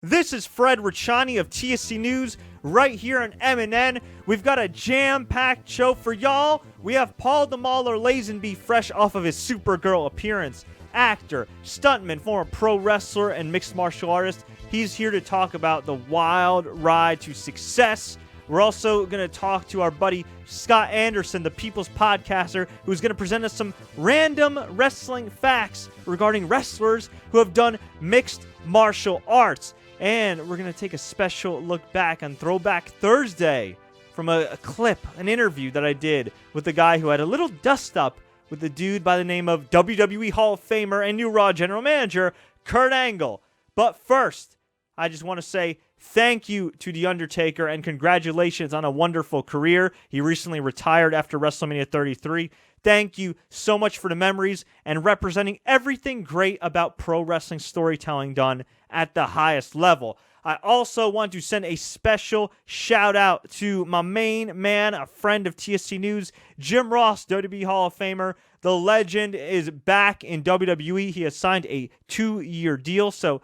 This is Fred Richani of TSC News right here on MNN. We've got a jam-packed show for y'all. We have Paul the Mauler Lazenby fresh off of his Supergirl appearance. Actor, stuntman, former pro wrestler, and mixed martial artist. He's here to talk about the wild ride to success. We're also going to talk to our buddy Scott Anderson, the People's Podcaster, who's going to present us some random wrestling facts regarding wrestlers who have done mixed martial arts. And we're going to take a special look back on Throwback Thursday from a clip, an interview that I did with the guy who had a little dust-up with the dude by the name of WWE Hall of Famer and new Raw General Manager, Kurt Angle. But first, I just want to say thank you to The Undertaker and congratulations on a wonderful career. He recently retired after WrestleMania 33. Thank you so much for the memories and representing everything great about pro wrestling storytelling done at the highest level. I also want to send a special shout out to my main man, a friend of TSC News, Jim Ross, WWE Hall of Famer. The legend is back in WWE. He has signed a 2-year deal, so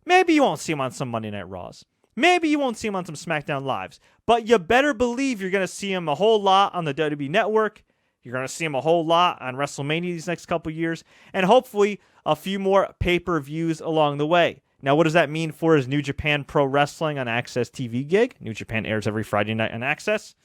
maybe you won't see him on some Monday Night Raws. Maybe you won't see him on some SmackDown Lives. But you better believe you're going to see him a whole lot on the WWE Network. You're going to see him a whole lot on WrestleMania these next couple years. And hopefully a few more pay-per-views along the way. Now, what does that mean for his New Japan Pro Wrestling on Access TV gig? New Japan airs every Friday night on Access.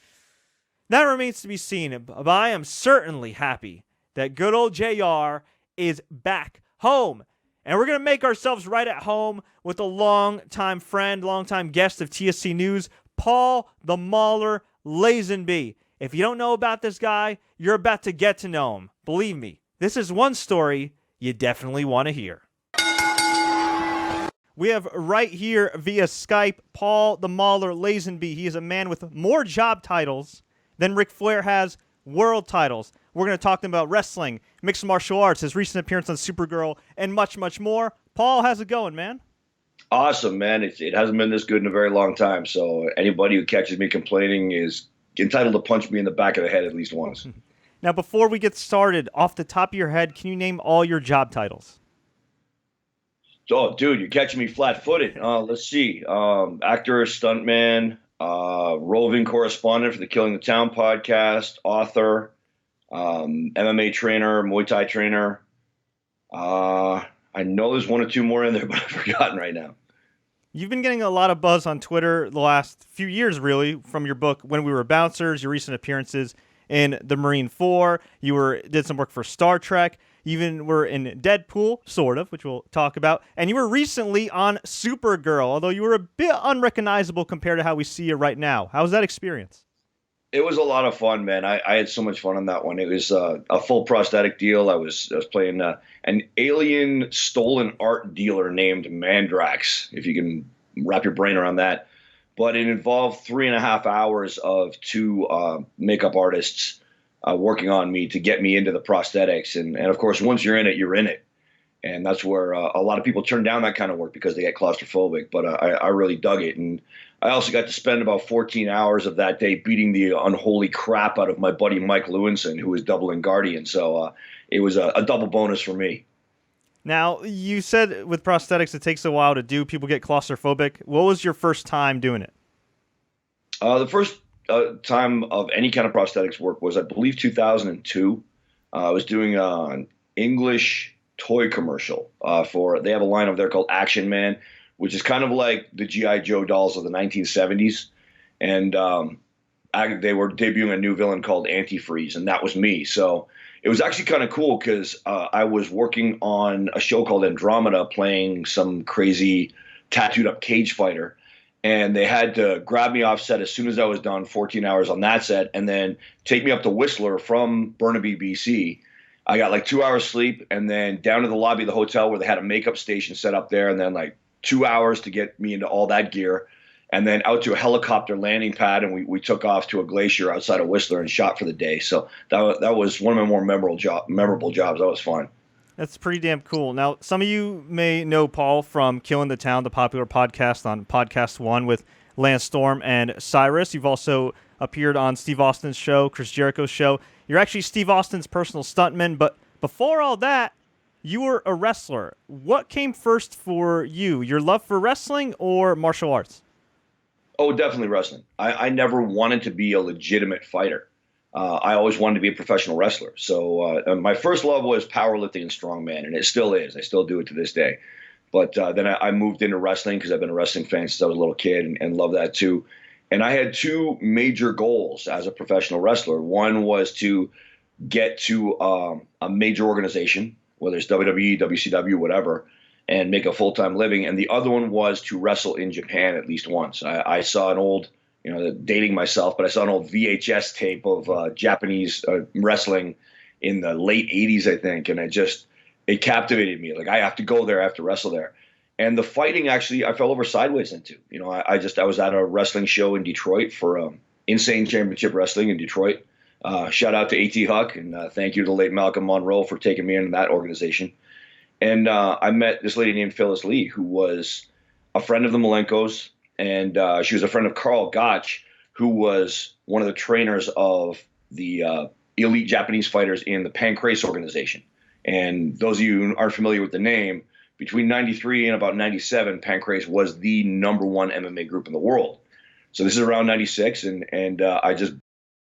That remains to be seen. But I am certainly happy that good old JR is back home. And we're going to make ourselves right at home with a longtime friend, longtime guest of TSC News, Paul the Mauler Lazenby. If you don't know about this guy, you're about to get to know him. Believe me, this is one story you definitely want to hear. We have right here via Skype, Paul the Mauler Lazenby. He is a man with more job titles than Ric Flair has world titles. We're going to talk to him about wrestling, mixed martial arts, his recent appearance on Supergirl, and much, much more. Paul, how's it going, man? Awesome, man. It hasn't been this good in a very long time. So anybody who catches me complaining is entitled to punch me in the back of the head at least once. Now, before we get started, off the top of your head, can you name all your job titles? Oh, dude, you're catching me flat-footed. Let's see. Actor, stuntman, roving correspondent for the Killing the Town podcast, author, MMA trainer, Muay Thai trainer. I know there's one or two more in there, but I've forgotten right now. You've been getting a lot of buzz on Twitter the last few years, really, from your book, When We Were Bouncers, your recent appearances in The Marine 4. You did some work for Star Trek. You even were in Deadpool, sort of, which we'll talk about. And you were recently on Supergirl, although you were a bit unrecognizable compared to how we see you right now. How was that experience? It was a lot of fun, man. I had so much fun on that one. It was a full prosthetic deal. I was playing an alien stolen art dealer named Mandrax, if you can wrap your brain around that. But it involved 3.5 hours of two makeup artists working on me to get me into the prosthetics. And of course, once you're in it, you're in it. And that's where a lot of people turn down that kind of work because they get claustrophobic. But I really dug it. And I also got to spend about 14 hours of that day beating the unholy crap out of my buddy Mike Lewinson, who was doubling Guardian. So it was a double bonus for me. Now, you said with prosthetics it takes a while to do. People get claustrophobic. What was your first time doing it? The first time of any kind of prosthetics work was, I believe, 2002. I was doing an English toy commercial they have a line over there called Action Man, which is kind of like the G.I. Joe dolls of the 1970s. And they were debuting a new villain called Antifreeze, and that was me. So it was actually kind of cool because I was working on a show called Andromeda playing some crazy tattooed up cage fighter. And they had to grab me off set as soon as I was done, 14 hours on that set, and then take me up to Whistler from Burnaby, BC. I got like 2 hours sleep, and then down to the lobby of the hotel where they had a makeup station set up there, and then like 2 hours to get me into all that gear, and then out to a helicopter landing pad, and we took off to a glacier outside of Whistler and shot for the day. So that was one of my more memorable jobs. That was fun. That's pretty damn cool. Now, some of you may know Paul from Killing the Town, the popular podcast on Podcast One with Lance Storm and Cyrus. You've also appeared on Steve Austin's show, Chris Jericho's show. You're actually Steve Austin's personal stuntman, but before all that, You were a wrestler. What came first for you, your love for wrestling or martial arts? Oh, definitely wrestling. I never wanted to be a legitimate fighter. I always wanted to be a professional wrestler. So my first love was powerlifting and strongman, and it still is. I still do it to this day. But then I moved into wrestling because I've been a wrestling fan since I was a little kid and love that too. And I had two major goals as a professional wrestler. One was to get to a major organization, whether it's WWE, WCW, whatever, and make a full-time living. And the other one was to wrestle in Japan at least once. I saw an old, dating myself, but I saw an old VHS tape of Japanese wrestling in the late 80s, I think. And it captivated me. Like, I have to go there, I have to wrestle there. And the fighting, actually, I fell over sideways into. I was at a wrestling show in Detroit for Insane Championship Wrestling in Detroit. Shout out to A.T. Huck, and thank you to the late Malcolm Monroe for taking me into that organization. And I met this lady named Phyllis Lee, who was a friend of the Malenkos, and she was a friend of Carl Gotch, who was one of the trainers of the elite Japanese fighters in the Pancrase organization. And those of you who aren't familiar with the name, between 93 and about 97, Pancrase was the number one MMA group in the world. So this is around 96, and I just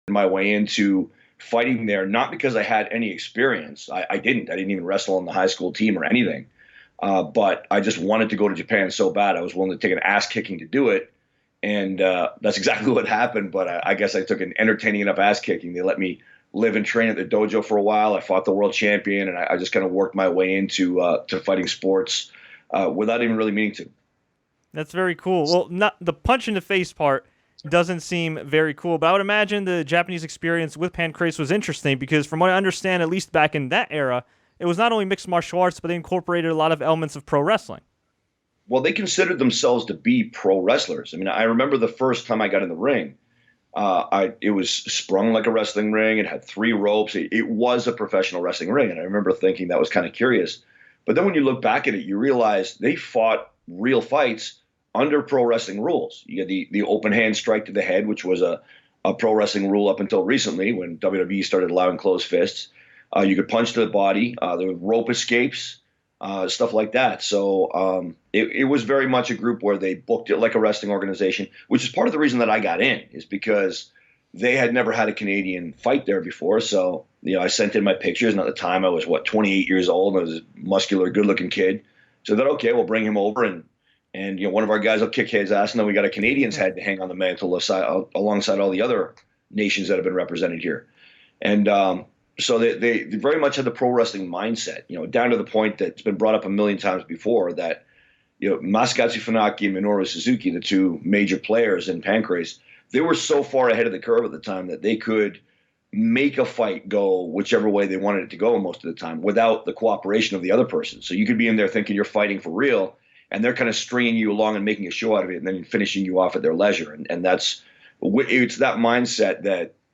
my way into fighting there, not because I had any experience. I didn't even wrestle on the high school team or anything. But I just wanted to go to Japan so bad. I was willing to take an ass kicking to do it. And that's exactly what happened. But I guess I took an entertaining enough ass kicking. They let me live and train at the dojo for a while. I fought the world champion, and I just kind of worked my way into to fighting sports without even really meaning to. That's very cool. Well, not the punch in the face part doesn't seem very cool, but I would imagine the Japanese experience with Pancrase was interesting because from what I understand, at least back in that era, it was not only mixed martial arts, but they incorporated a lot of elements of pro wrestling. Well, they considered themselves to be pro wrestlers. I mean, I remember the first time I got in the ring, it was sprung like a wrestling ring. It had 3 ropes. It was a professional wrestling ring. And I remember thinking that was kind of curious. But then when you look back at it, you realize they fought real fights under pro wrestling rules. You get the open hand strike to the head, which was a pro wrestling rule up until recently when WWE started allowing closed fists. You could punch to the body. There were rope escapes, stuff like that. So it was very much a group where they booked it like a wrestling organization, which is part of the reason that I got in, is because they had never had a Canadian fight there before. So, I sent in my pictures, and at the time I was, 28 years old, and I was a muscular, good-looking kid. So I thought, okay, we'll bring him over, and one of our guys will kick his ass, and then we got a Canadian's head to hang on the mantle alongside all the other nations that have been represented here. And so they very much had the pro wrestling mindset, down to the point that it's been brought up a million times before that, Masakatsu Funaki and Minoru Suzuki, the two major players in Pancrase, they were so far ahead of the curve at the time that they could make a fight go whichever way they wanted it to go most of the time without the cooperation of the other person. So you could be in there thinking you're fighting for real, and they're kind of stringing you along and making a show out of it, and then finishing you off at their leisure. And it's that mindset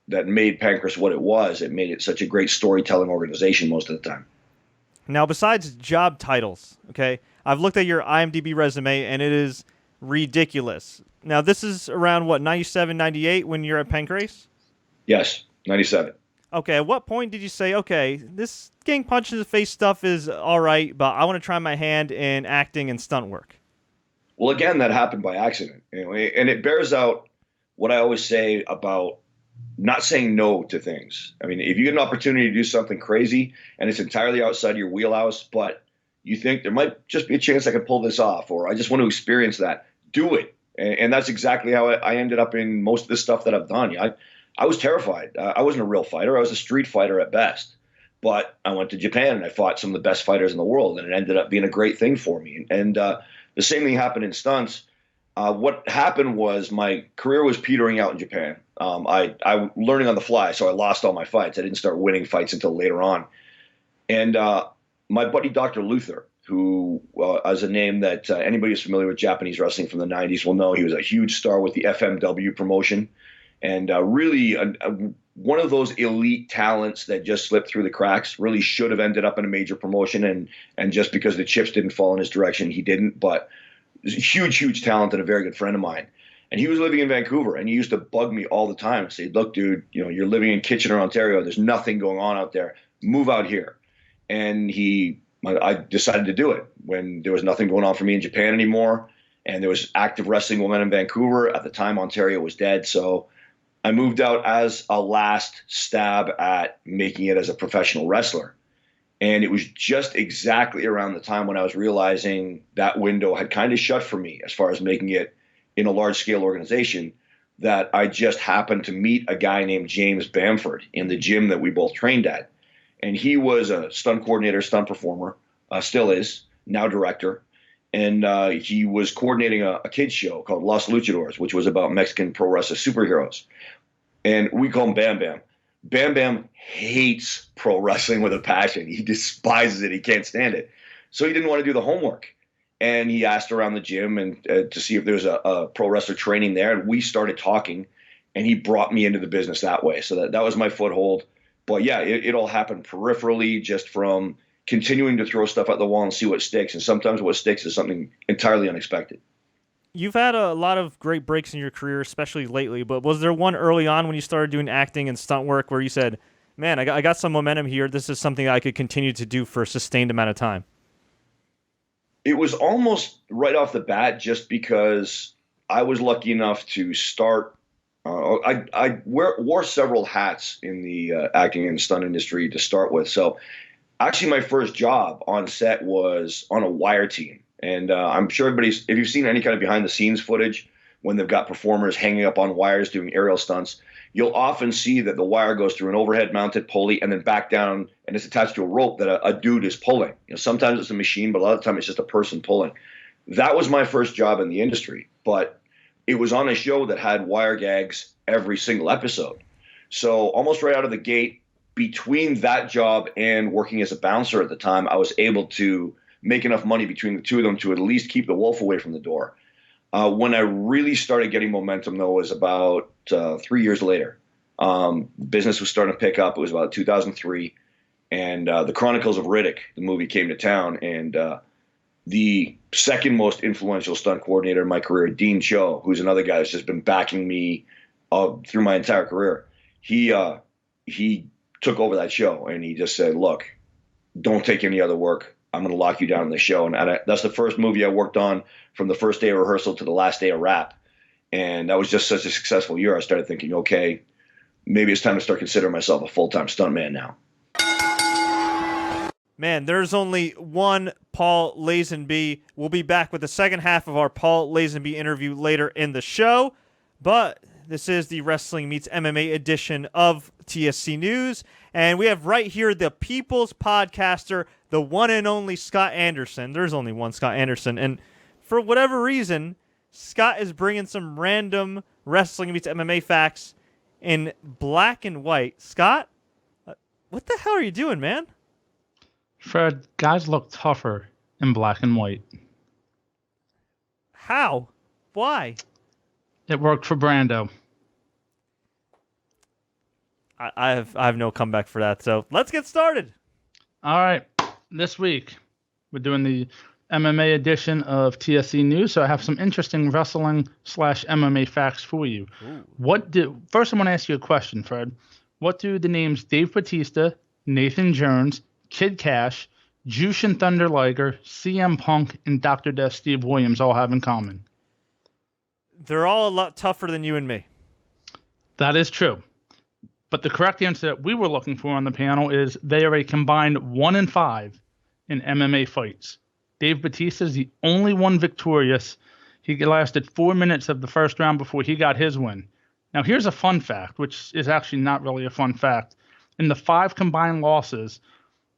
that made Pancrase what it was. It made it such a great storytelling organization most of the time. Now, besides job titles, okay, I've looked at your IMDb resume, and it is ridiculous. Now, this is around, 97, 98 when you're at Pancrase? Yes, 97. Okay, at what point did you say, okay, this getting punched in the face stuff is all right, but I want to try my hand in acting and stunt work? Well, again, that happened by accident. And it bears out what I always say about not saying no to things. I mean, if you get an opportunity to do something crazy and it's entirely outside of your wheelhouse, but you think there might just be a chance I can pull this off, or I just want to experience that, do it. And that's exactly how I ended up in most of the stuff that I've done. I was terrified. I wasn't a real fighter. I was a street fighter at best. But I went to Japan and I fought some of the best fighters in the world, and it ended up being a great thing for me. And the same thing happened in stunts. What happened was my career was petering out in Japan. I learning on the fly, so I lost all my fights. I didn't start winning fights until later on. And my buddy Dr. Luther, who is a name that anybody who's familiar with Japanese wrestling from the 90s will know, he was a huge star with the FMW promotion, and really one of those elite talents that just slipped through the cracks. Really should have ended up in a major promotion, and just because the chips didn't fall in his direction, he didn't. But huge talent and a very good friend of mine. And he was living in Vancouver, and he used to bug me all the time and say, look, dude, you're living in Kitchener, Ontario. There's nothing going on out there. Move out here. And he I decided to do it when there was nothing going on for me in Japan anymore, and there was active wrestling going on in Vancouver. At the time, Ontario was dead, so I moved out as a last stab at making it as a professional wrestler. And it was just exactly around the time when I was realizing that window had kind of shut for me as far as making it in a large-scale organization, that I just happened to meet a guy named James Bamford in the gym that we both trained at. And he was a stunt coordinator, stunt performer, still is, now director. And he was coordinating a kids show called Los Luchadors, which was about Mexican pro wrestler superheroes. And we call him Bam Bam. Bam Bam hates pro wrestling with a passion. He despises it. He can't stand it. So he didn't want to do the homework. And he asked around the gym and to see if there was a pro wrestler training there. And we started talking, and he brought me into the business that way. So that was my foothold. But yeah, it all happened peripherally, just from continuing to throw stuff at the wall and see what sticks. And sometimes what sticks is something entirely unexpected. You've had a lot of great breaks in your career, especially lately, but was there one early on when you started doing acting and stunt work where you said, man, I got some momentum here. This is something I could continue to do for a sustained amount of time? It was almost right off the bat, just because I was lucky enough to start. I wore several hats in the acting and stunt industry to start with. So actually my first job on set was on a wire team. And I'm sure if you've seen any kind of behind the scenes footage when they've got performers hanging up on wires doing aerial stunts, you'll often see that the wire goes through an overhead mounted pulley and then back down, and it's attached to a rope that a dude is pulling. Sometimes it's a machine, but a lot of the time it's just a person pulling. That was my first job in the industry, but it was on a show that had wire gags every single episode. So almost right out of the gate, between that job and working as a bouncer at the time, I was able to make enough money between the two of them to at least keep the wolf away from the door. When I really started getting momentum, though, was about 3 years later. Business was starting to pick up. It was about 2003. And The Chronicles of Riddick, the movie, came to town. And the second most influential stunt coordinator in my career, Dean Cho, who's another guy that's just been backing me through my entire career, he took over that show. And he just said, look, don't take any other work. I'm going to lock you down in the show. And that's the first movie I worked on from the first day of rehearsal to the last day of wrap. And that was just such a successful year. I started thinking, okay, maybe it's time to start considering myself a full-time stuntman now. Man, there's only one Paul Lazenby. We'll be back with the second half of our Paul Lazenby interview later in the show. But this is the Wrestling Meets MMA edition of TSC News. And we have right here the People's Podcaster, the one and only Scott Anderson. There's only one Scott Anderson. And for whatever reason, Scott is bringing some random Wrestling Meets MMA facts in black and white. Scott, what the hell are you doing, man? Fred, guys look tougher in black and white. How? Why? It worked for Brando. I have no comeback for that. So let's get started. All right. This week, we're doing the MMA edition of TSC News. So I have some interesting wrestling/MMA facts for you. First, I want to ask you a question, Fred. What do the names Dave Bautista, Nathan Jones, Kid Cash, Jushin Thunder Liger, CM Punk, and Dr. Death Steve Williams all have in common? They're all a lot tougher than you and me. That is true. But the correct answer that we were looking for on the panel is they are a combined 1-5 in MMA fights. Dave Bautista is the only one victorious. He lasted 4 minutes of the first round before he got his win. Now, here's a fun fact, which is actually not really a fun fact. In the 5 combined losses,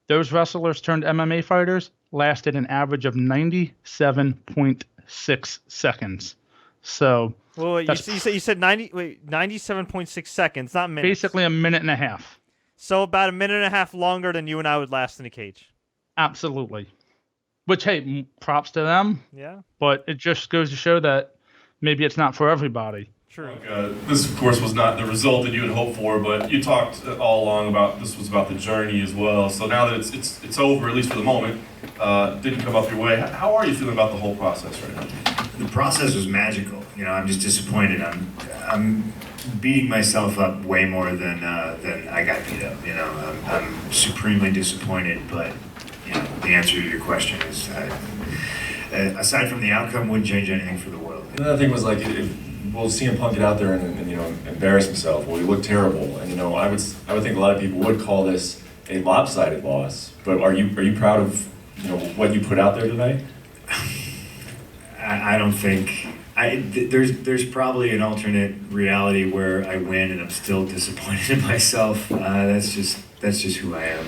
those wrestlers turned MMA fighters lasted an average of 97.6 seconds. So, well, you said 97.6 seconds, not minutes. Basically a minute and a half. So about a minute and a half longer than you and I would last in a cage. Absolutely. Which, hey, props to them. Yeah. But it just goes to show that maybe it's not for everybody. True. This, of course, was not the result that you had hoped for, but you talked all along about this was about the journey as well. So now that it's over, at least for the moment, didn't come up your way. How are you feeling about the whole process right now? The process was magical. I'm just disappointed. I'm beating myself up way more than I got beat up. I'm supremely disappointed, but the answer to your question is, aside from the outcome, wouldn't change anything for the world. Another thing was like, well, CM Punk get out there and embarrass himself. Well, he looked terrible, and I would think a lot of people would call this a lopsided loss. But are you proud of what you put out there today? I don't think. There's probably an alternate reality where I win and I'm still disappointed in myself. That's just who I am.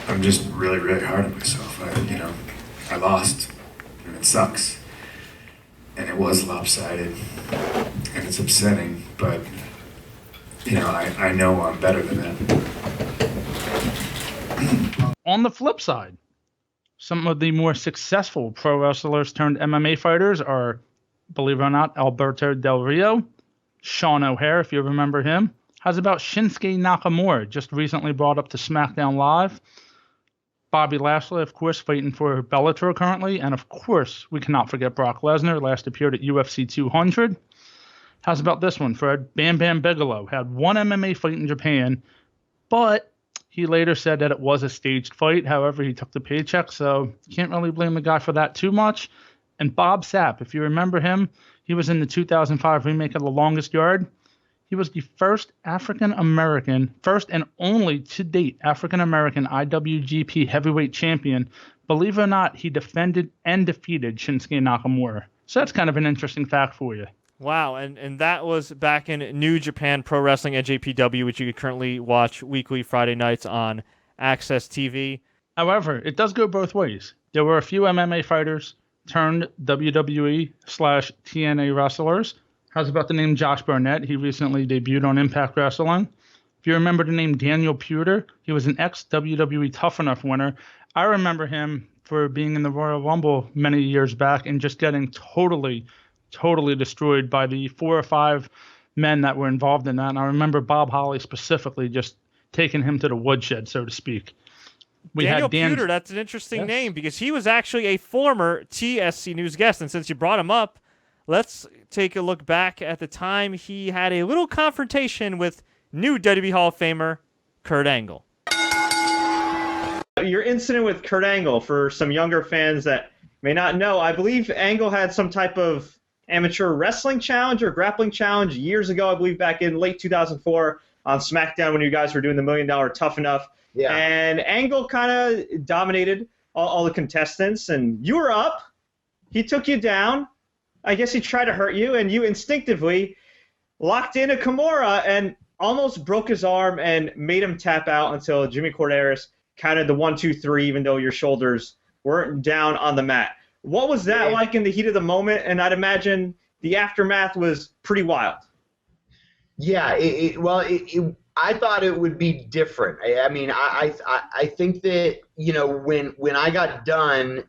I'm just really, really hard on myself. I lost, and it sucks, and it was lopsided, and it's upsetting. But I know I'm better than that. On the flip side, some of the more successful pro wrestlers turned MMA fighters are, believe it or not, Alberto Del Rio, Sean O'Hare, if you remember him. How's about Shinsuke Nakamura, just recently brought up to SmackDown Live? Bobby Lashley, of course, fighting for Bellator currently. And of course, we cannot forget Brock Lesnar, last appeared at UFC 200. How's about this one? Fred Bam Bam Bigelow had one MMA fight in Japan, but he later said that it was a staged fight. However, he took the paycheck, so you can't really blame the guy for that too much. And Bob Sapp, if you remember him, he was in the 2005 remake of The Longest Yard. He was the first and only to date African-American IWGP heavyweight champion. Believe it or not, he defended and defeated Shinsuke Nakamura. So that's kind of an interesting fact for you. Wow, and that was back in New Japan Pro Wrestling at JPW, which you could currently watch weekly Friday nights on Access TV. However, it does go both ways. There were a few MMA fighters turned WWE/TNA wrestlers. How's about the name Josh Barnett? He recently debuted on Impact Wrestling. If you remember the name Daniel Puder, he was an ex-WWE Tough Enough winner. I remember him for being in the Royal Rumble many years back and just getting totally destroyed by the 4 or 5 men that were involved in that. And I remember Bob Holly specifically just taking him to the woodshed, so to speak. Daniel Puder, that's an interesting name because he was actually a former TSC News guest. And since you brought him up, let's take a look back at the time he had a little confrontation with new WWE Hall of Famer Kurt Angle. Your incident with Kurt Angle, for some younger fans that may not know, I believe Angle had some type of amateur wrestling challenge or grappling challenge years ago, I believe back in late 2004 on SmackDown when you guys were doing the $1 Million Tough Enough. Yeah. And Angle kind of dominated all the contestants, and you were up. He took you down. I guess he tried to hurt you, and you instinctively locked in a Kimura and almost broke his arm and made him tap out until Jimmy Corderas counted the 1, 2, 3, even though your shoulders weren't down on the mat. What was that like in the heat of the moment? And I'd imagine the aftermath was pretty wild. Yeah, I thought it would be different. I mean, I think that, when I got done,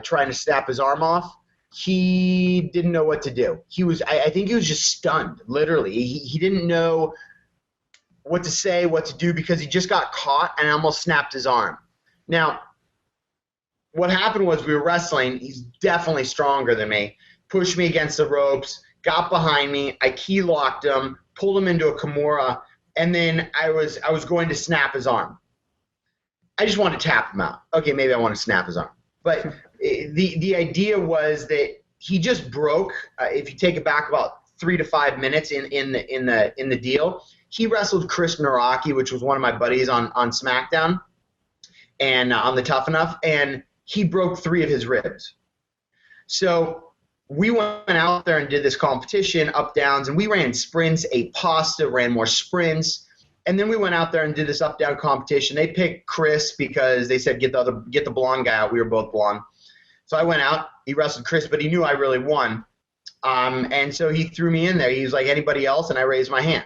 trying to snap his arm off, he didn't know what to do. I think he was just stunned, literally. He didn't know what to say, what to do, because he just got caught and almost snapped his arm. Now, what happened was we were wrestling. He's definitely stronger than me. Pushed me against the ropes, got behind me. I key locked him, pulled him into a Kimura, and then I was going to snap his arm. I just wanted to tap him out. Okay, maybe I want to snap his arm. But the idea was that he just broke. If you take it back about 3 to 5 minutes in the deal, he wrestled Chris Naraki, which was one of my buddies on SmackDown, and on the Tough Enough, and he broke 3 of his ribs. So we went out there and did this competition, up downs, and we ran sprints, ate pasta, ran more sprints, and then we went out there and did this up down competition. They picked Chris because they said get the blonde guy out. We were both blonde. So I went out. He wrestled Chris, but he knew I really won. And so he threw me in there. He was like, anybody else? And I raised my hand.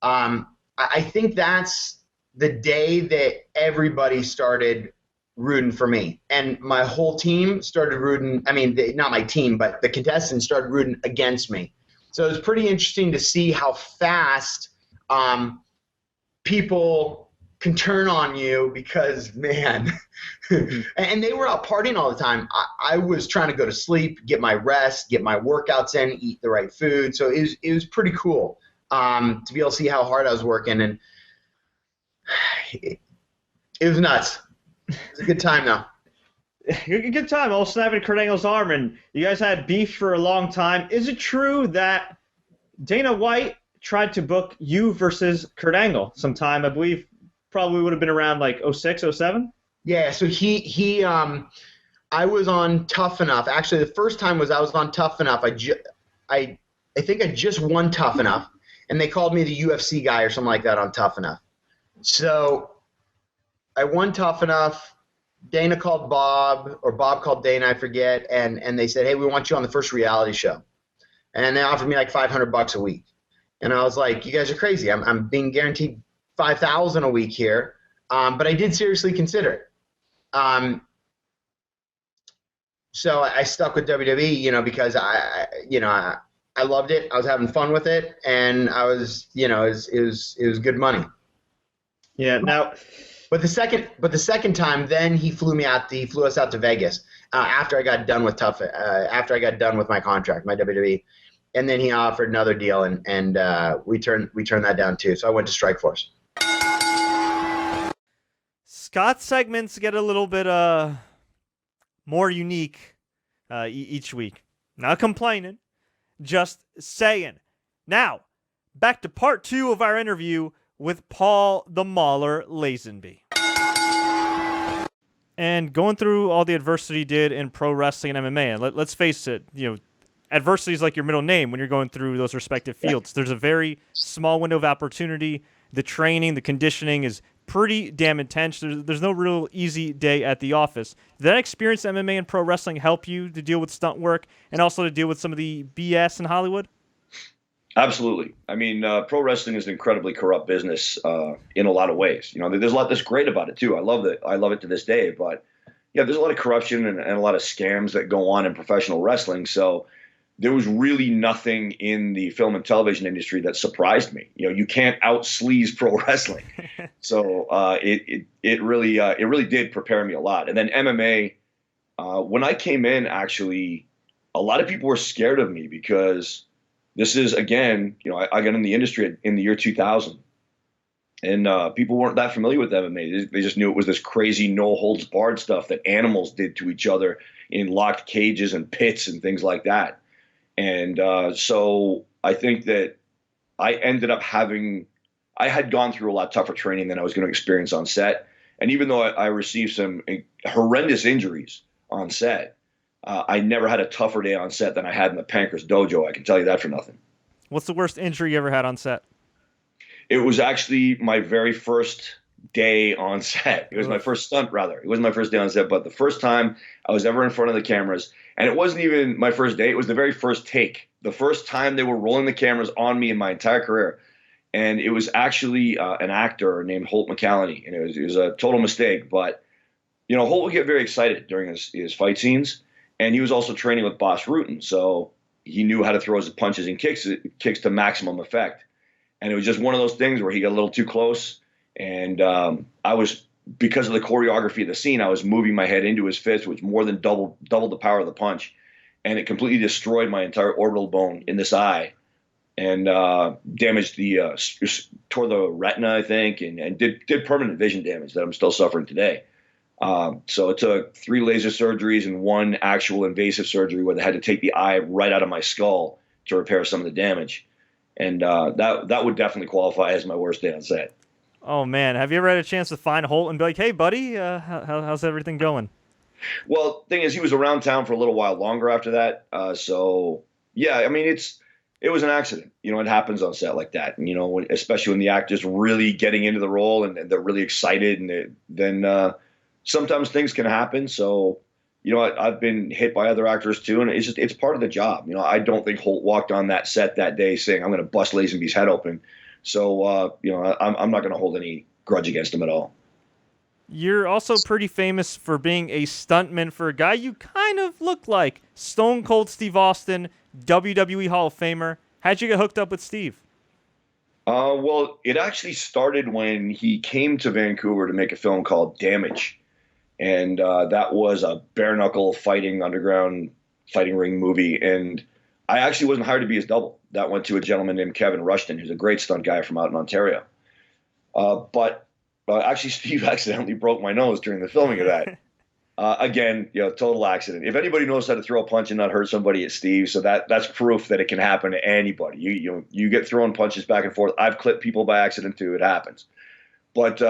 I think that's the day that everybody started rooting for me. And my whole team started rooting. I mean, not my team, but the contestants started rooting against me. So it was pretty interesting to see how fast people can turn on you because, man, and they were out partying all the time. I was trying to go to sleep, get my rest, get my workouts in, eat the right food. So it was pretty cool to be able to see how hard I was working. And It was nuts. It was a good time though. Good time. All snapping Kurt Angle's arm, and you guys had beef for a long time. Is it true that Dana White tried to book you versus Kurt Angle sometime? I believe probably would have been around like 06, 07? Yeah, so I was on Tough Enough. Actually, the first time I was on Tough Enough. I think I just won Tough Enough, and they called me the UFC guy or something like that on Tough Enough. So I won Tough Enough. Dana called Bob, or Bob called Dana, I forget, and they said, hey, we want you on the first reality show. And they offered me like $500 a week. And I was like, you guys are crazy. I'm being guaranteed $5,000 a week here. But I did seriously consider it. So I stuck with WWE, because I loved it. I was having fun with it, and I was, it was good money. Yeah. Now, but the second time, then he flew us out to Vegas after I got done with after I got done with my contract, my WWE, and then he offered another deal, and we turned that down too. So I went to Strikeforce. Scott's segments get a little bit more unique each week. Not complaining, just saying. Now, back to part 2 of our interview with Paul the Mauler Lazenby. And going through all the adversity he did in pro wrestling and MMA, and let's face it, adversity is like your middle name when you're going through those respective fields. There's a very small window of opportunity. The training, the conditioning is pretty damn intense. There's no real easy day at the office. Did that experience MMA and pro wrestling help you to deal with stunt work and also to deal with some of the BS in Hollywood? Absolutely. I mean, pro wrestling is an incredibly corrupt business in a lot of ways. There's a lot that's great about it too. I love it to this day. But yeah, there's a lot of corruption and a lot of scams that go on in professional wrestling. So there was really nothing in the film and television industry that surprised me. You can't out sleaze pro wrestling. So it really did prepare me a lot. And then MMA, when I came in, actually, a lot of people were scared of me because this is, again, I got in the industry in the year 2000, and people weren't that familiar with MMA. They just knew it was this crazy no holds barred stuff that animals did to each other in locked cages and pits and things like that. And so I think that I ended up I had gone through a lot tougher training than I was going to experience on set. And even though I received some horrendous injuries on set, I never had a tougher day on set than I had in the Pancras dojo. I can tell you that for nothing. What's the worst injury you ever had on set? It was actually my very first day on set. It was my first stunt, rather. It wasn't my first day on set, but the first time I was ever in front of the cameras. And it wasn't even my first day. It was the very first take. The first time they were rolling the cameras on me in my entire career. And it was actually an actor named Holt McCallany. And it was a total mistake. But, Holt would get very excited during his fight scenes. And he was also training with Boss Rutan. So he knew how to throw his punches and kicks to maximum effect. And it was just one of those things where he got a little too close. And I was, because of the choreography of the scene, I was moving my head into his fist, which more than doubled the power of the punch. And it completely destroyed my entire orbital bone in this eye and damaged tore the retina, I think, and did permanent vision damage that I'm still suffering today. So it took 3 laser surgeries and 1 actual invasive surgery where they had to take the eye right out of my skull to repair some of the damage. And that would definitely qualify as my worst day on set. Oh, man. Have you ever had a chance to find Holt and be like, hey, buddy, how's everything going? Well, thing is, he was around town for a little while longer after that. So, yeah, I mean, it was an accident. It happens on set like that. And, especially when the actor's really getting into the role and they're really excited. And then sometimes things can happen. So, I've been hit by other actors too. And it's part of the job. I don't think Holt walked on that set that day saying, I'm going to bust Lazenby's head open. So, I'm not going to hold any grudge against him at all. You're also pretty famous for being a stuntman for a guy you kind of look like. Stone Cold Steve Austin, WWE Hall of Famer. How'd you get hooked up with Steve? Well, it actually started when he came to Vancouver to make a film called Damage. And that was a bare-knuckle underground fighting ring movie. And I actually wasn't hired to be his double. That went to a gentleman named Kevin Rushton, who's a great stunt guy from out in Ontario. But Actually, Steve accidentally broke my nose during the filming of that. Again, total accident. If anybody knows how to throw a punch and not hurt somebody, it's Steve. So that's proof that it can happen to anybody. You get throwing punches back and forth. I've clipped people by accident too. It happens. But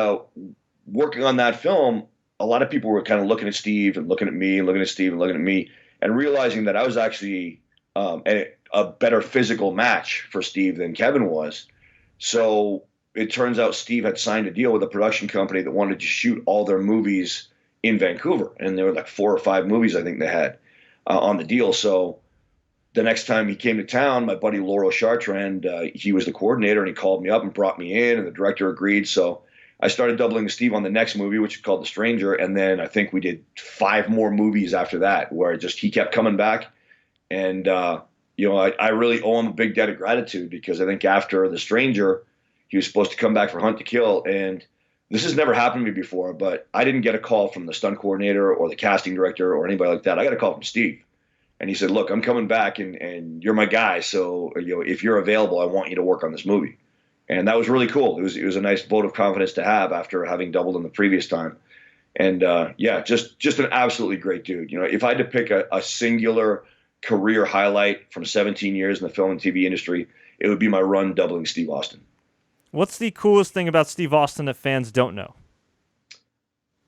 working on that film, a lot of people were kind of looking at Steve and looking at me and looking at Steve and looking at me and realizing that I was actually a better physical match for Steve than Kevin was. So it turns out Steve had signed a deal with a production company that wanted to shoot all their movies in Vancouver. And there were like 4 or 5 movies I think they had on the deal. So the next time he came to town, my buddy Laurel Chartrand, he was the coordinator, and he called me up and brought me in, and the director agreed. So I started doubling Steve on the next movie, which is called The Stranger. And then I think we did 5 more movies after that, where he kept coming back. And, I really owe him a big debt of gratitude, because I think after The Stranger, he was supposed to come back for Hunt to Kill. And this has never happened to me before, but I didn't get a call from the stunt coordinator or the casting director or anybody like that. I got a call from Steve. And he said, look, I'm coming back, and you're my guy. So, if you're available, I want you to work on this movie. And that was really cool. It was a nice vote of confidence to have after having doubled him the previous time. And just an absolutely great dude. If I had to pick a singular career highlight from 17 years in the film and TV industry, it would be my run doubling Steve Austin. What's the coolest thing about Steve Austin that fans don't know?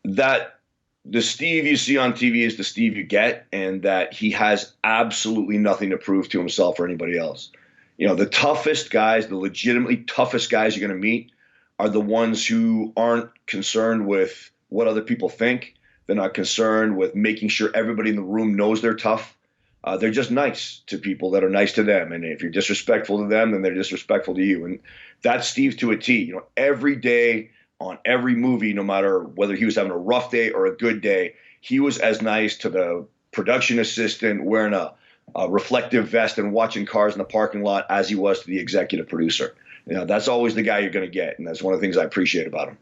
That the Steve you see on TV is the Steve you get, and that he has absolutely nothing to prove to himself or anybody else. The toughest guys, the legitimately toughest guys you're going to meet are the ones who aren't concerned with what other people think. They're not concerned with making sure everybody in the room knows they're tough. They're just nice to people that are nice to them. And if you're disrespectful to them, then they're disrespectful to you. And that's Steve to a T. Every day on every movie, no matter whether he was having a rough day or a good day, he was as nice to the production assistant wearing a reflective vest and watching cars in the parking lot as he was to the executive producer. That's always the guy you're going to get. And that's one of the things I appreciate about him.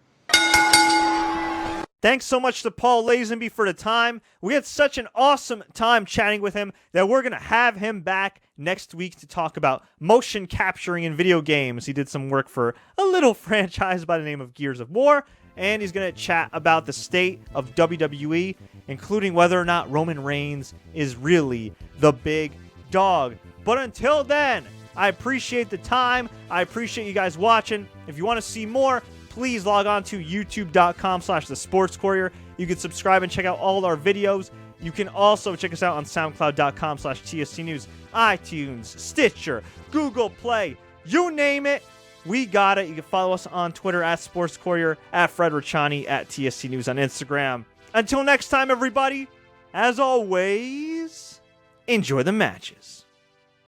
Thanks so much to Paul Lazenby for the time. We had such an awesome time chatting with him that we're going to have him back next week to talk about motion capturing in video games. He did some work for a little franchise by the name of Gears of War, and he's going to chat about the state of WWE, including whether or not Roman Reigns is really the big dog. But until then, I appreciate the time. I appreciate you guys watching. If you want to see more, please log on to youtube.com/thesportscourier. You can subscribe and check out all our videos. You can also check us out on soundcloud.com/TSC News, iTunes, Stitcher, Google Play, you name it, we got it. You can follow us on Twitter @SportsCourier, @Fred Richani, @TSC News on Instagram. Until next time, everybody, as always, enjoy the matches.